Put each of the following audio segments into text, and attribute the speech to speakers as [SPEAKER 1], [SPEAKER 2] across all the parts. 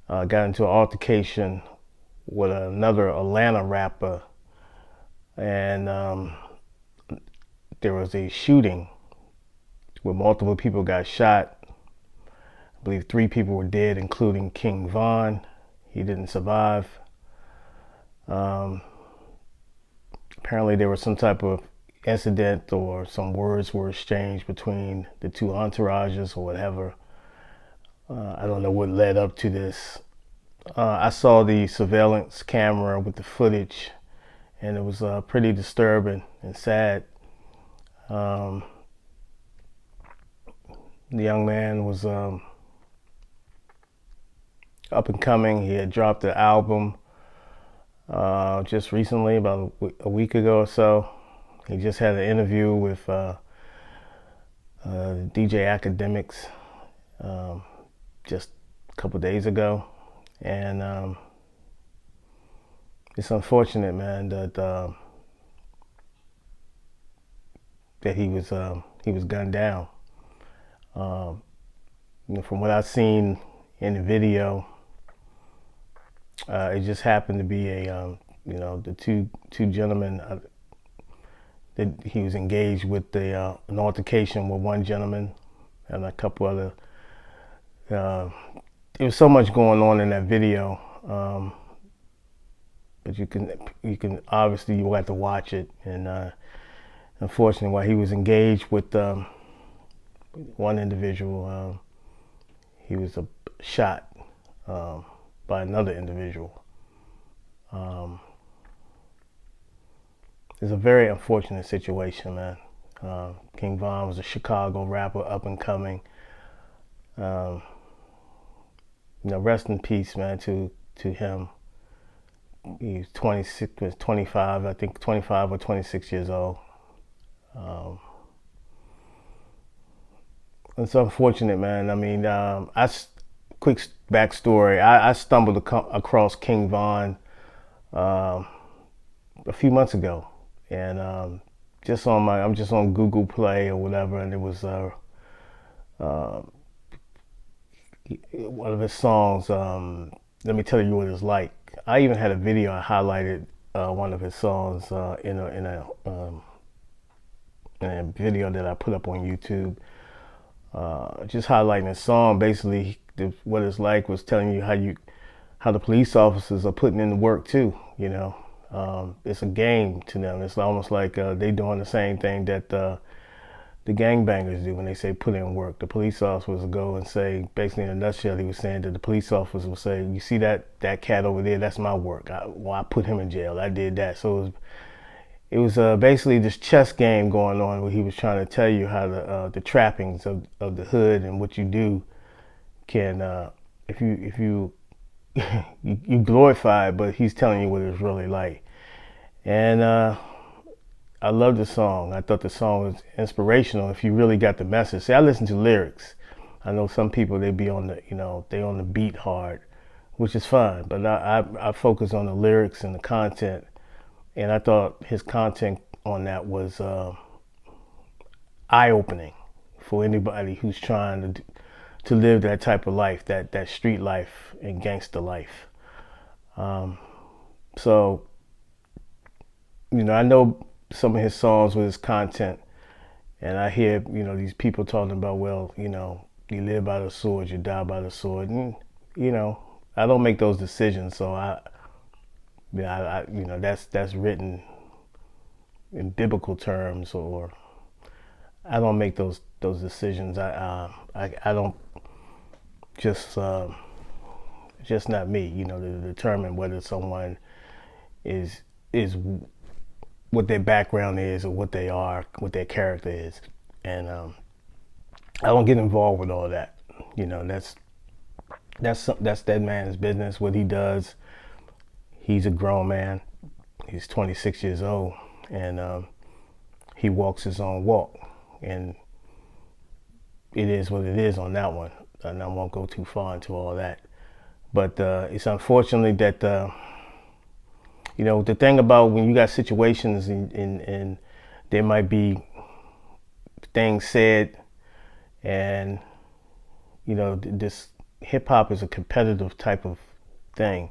[SPEAKER 1] got into an altercation with another Atlanta rapper, and there was a shooting where multiple people got shot. I believe 3 people were dead, including King Von. He didn't survive. Um, Apparently, there was some type of incident or some words were exchanged between the two entourages or whatever. I don't know what led up to this. I saw the surveillance camera with the footage, and it was pretty disturbing and sad. Um, the young man was up and coming. He had dropped an album just recently, about a week ago or so. He just had an interview with DJ Academics um, just a couple days ago, and it's unfortunate, man, that he was gunned down. Um, from what I've seen in the video, it just happened to be the two gentlemen that he was engaged with an altercation with one gentleman and a couple other. There was so much going on in that video, but you can obviously you have to watch it. And unfortunately, while he was engaged with one individual, he was shot by another individual. It's a very unfortunate situation, man. King Von was a Chicago rapper, up and coming. Um, Rest in peace, man, to him. He's 26, was 25, I think 25 or 26 years old. It's unfortunate, man. I mean, quick backstory. I stumbled across King Von um, a few months ago, and I'm just on Google Play or whatever, and it was uh, one of his songs. Let me tell you what it's like. I even had a video. I highlighted one of his songs in a video that I put up on YouTube. Just highlighting his song. Basically, what it's like was telling you how the police officers are putting in the work too. It's a game to them. It's almost like they doing the same thing that the gangbangers do when they say put in work. The police officers will go and say, basically in a nutshell, he was saying that the police officers will say, you see that cat over there, that's my work. I put him in jail. I did that. So it was basically this chess game going on where he was trying to tell you how the trappings of the hood and what you do can, if you you glorify it, but he's telling you what it's really like. And I love the song. I thought the song was inspirational if you really got the message. See, I listen to lyrics. I know some people, they be on they on the beat hard, which is fine, but I focus on the lyrics and the content. And I thought his content on that was eye-opening for anybody who's trying to live that type of life, that street life and gangster life. So, I know some of his songs with his content, and I hear, these people talking about, well, you live by the sword, you die by the sword, and I don't make those decisions, so that's written in biblical terms, or I don't make those decisions. I don't just not me, to determine whether someone is what their background is or what they are, what their character is, and I don't get involved with all that. That's that man's business. What he does. He's a grown man. He's 26 years old, and he walks his own walk, and it is what it is on that one. And I won't go too far into all that, but it's unfortunately that the thing about when you got situations and there might be things said, and this hip hop is a competitive type of thing,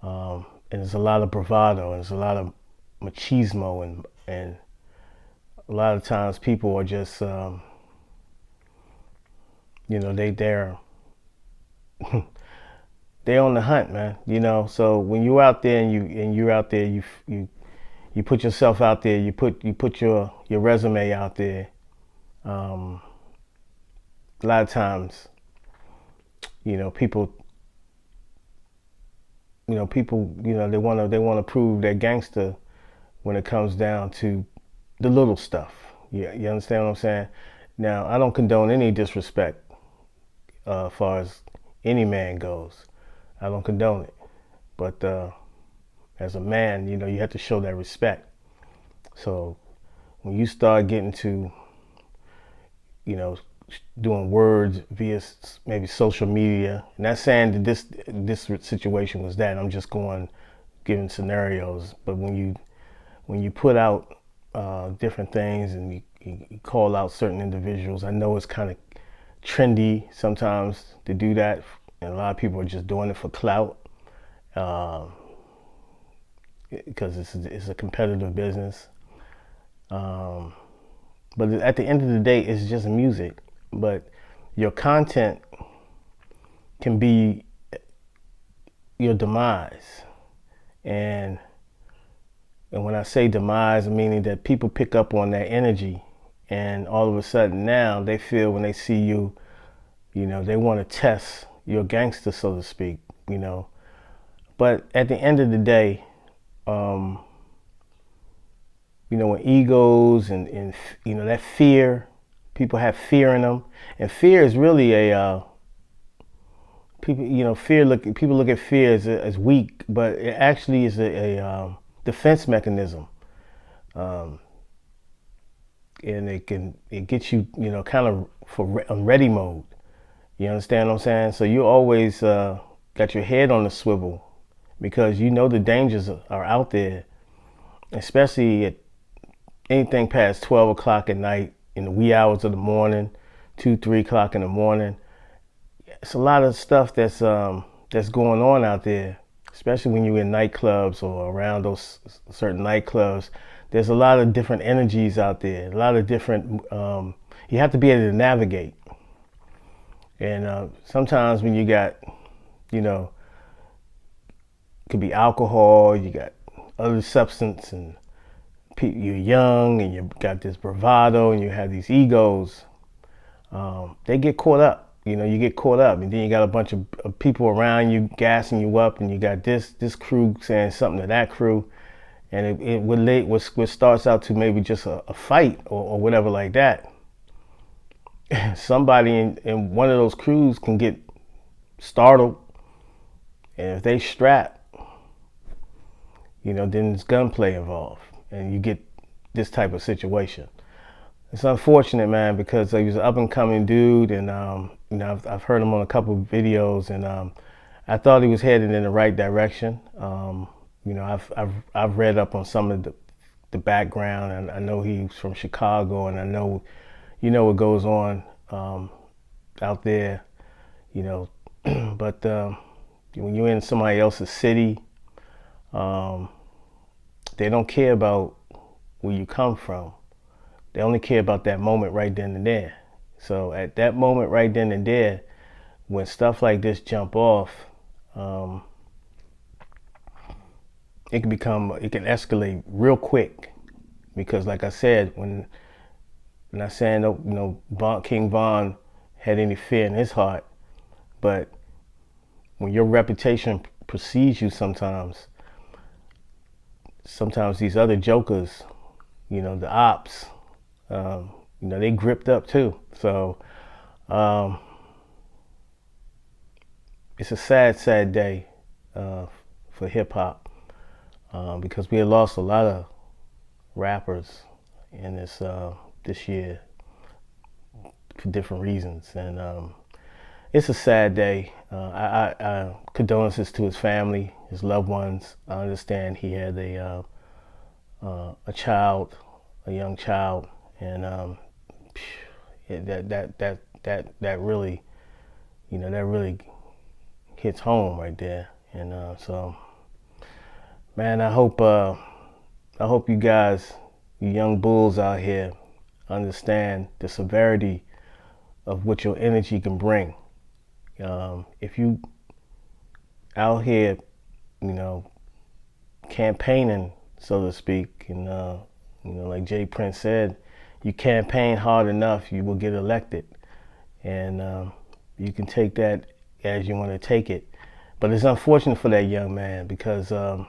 [SPEAKER 1] and there's a lot of bravado and there's a lot of machismo and a lot of times people are just they're they're on the hunt, man. So when you're out there and you're out there, you put yourself out there, you put your resume out there. Um, a lot of times, people, they want to prove they're gangster when it comes down to the little stuff. You understand what I'm saying? Now, I don't condone any disrespect as far as any man goes. I don't condone it. But as a man, you have to show that respect. So when you start getting to, you know, doing words via maybe social media, not saying that this situation was that. I'm just giving scenarios. But when you put out different things and you call out certain individuals, I know it's kind of trendy sometimes to do that, and a lot of people are just doing it for clout. Because it's a competitive business. But at the end of the day, it's just music. But your content can be your demise. And when I say demise, meaning that people pick up on that energy, and all of a sudden now they feel when they see you, they want to test your gangster, so to speak. But at the end of the day, when egos and that fear, people have fear in them, and fear is really a people look at fear as weak, but it actually is a defense mechanism, and it gets you kind of on ready mode. You understand what I'm saying? So you always got your head on the swivel because the dangers are out there, especially at anything past 12 o'clock at night, in the wee hours of the morning, 2, 3 o'clock in the morning. It's a lot of stuff that's going on out there, especially when you're in nightclubs or around those certain nightclubs. There's a lot of different energies out there, a lot of different, you have to be able to navigate. And sometimes when you got, could be alcohol, you got other substance, and you're young and you got this bravado and you have these egos, they get caught up. You get caught up, and then you got a bunch of people around you gassing you up, and you got this crew saying something to that crew, and what starts out to maybe just a fight or whatever like that. Somebody in one of those crews can get startled, and if they strap, then there's gunplay involved, and you get this type of situation. It's unfortunate, man, because he was an up and coming dude, and I've heard him on a couple of videos, and I thought he was headed in the right direction. I've read up on some of the background, and I know he's from Chicago, and I know what goes on out there, but when you're in somebody else's city, they don't care about where you come from. They only care about that moment right then and there. So at that moment right then and there, when stuff like this jump off, it can escalate real quick. Because like I said, when not saying King Von had any fear in his heart, but when your reputation precedes you, sometimes these other jokers, the ops, they gripped up too. So it's a sad day for hip hop, because we had lost a lot of rappers in this year for different reasons, and it's a sad day. I condolences to his family, his loved ones. I understand he had a young child, and that really, that really hits home right there. And so, man, I hope you guys, you young bulls out here, understand the severity of what your energy can bring. If you out here, you know, campaigning, so to speak, and like Jay Prince said, you campaign hard enough, you will get elected, and you can take that as you want to take it. But it's unfortunate for that young man because uh,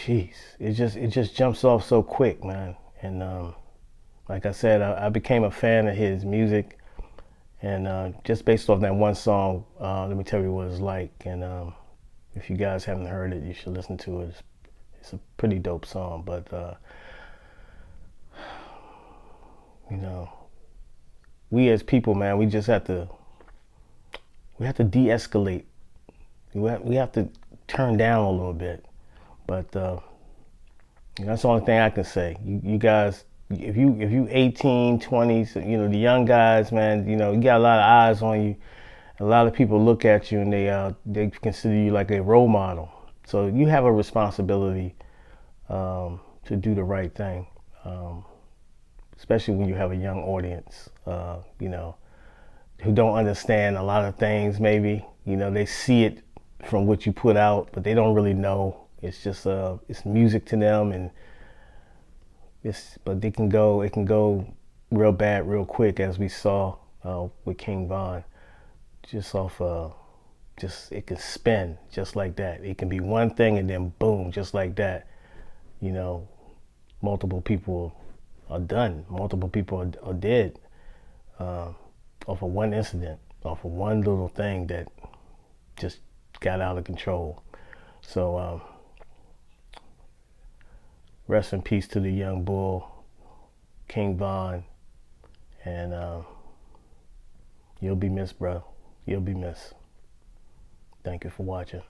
[SPEAKER 1] jeez, it just jumps off so quick, man. And like I said, I became a fan of his music, and just based off that one song, let me tell you what it's like. And if you guys haven't heard it, you should listen to it. It's a pretty dope song. But you know, we as people, man, we just have to de-escalate. We have to turn down a little bit. But that's the only thing I can say. You guys, if you 18, 20s, the young guys, man, you got a lot of eyes on you. A lot of people look at you and they consider you like a role model. So you have a responsibility to do the right thing, especially when you have a young audience, who don't understand a lot of things. Maybe they see it from what you put out, but they don't really know. It's just it's music to them, and but it can go real bad real quick, as we saw with King Von. Just off it can spin just like that. It can be one thing and then boom, just like that. Multiple people are done. Multiple people are dead off of one incident, off of one little thing that just got out of control. So rest in peace to the young bull, King Von, and you'll be missed, bro. You'll be missed. Thank you for watching.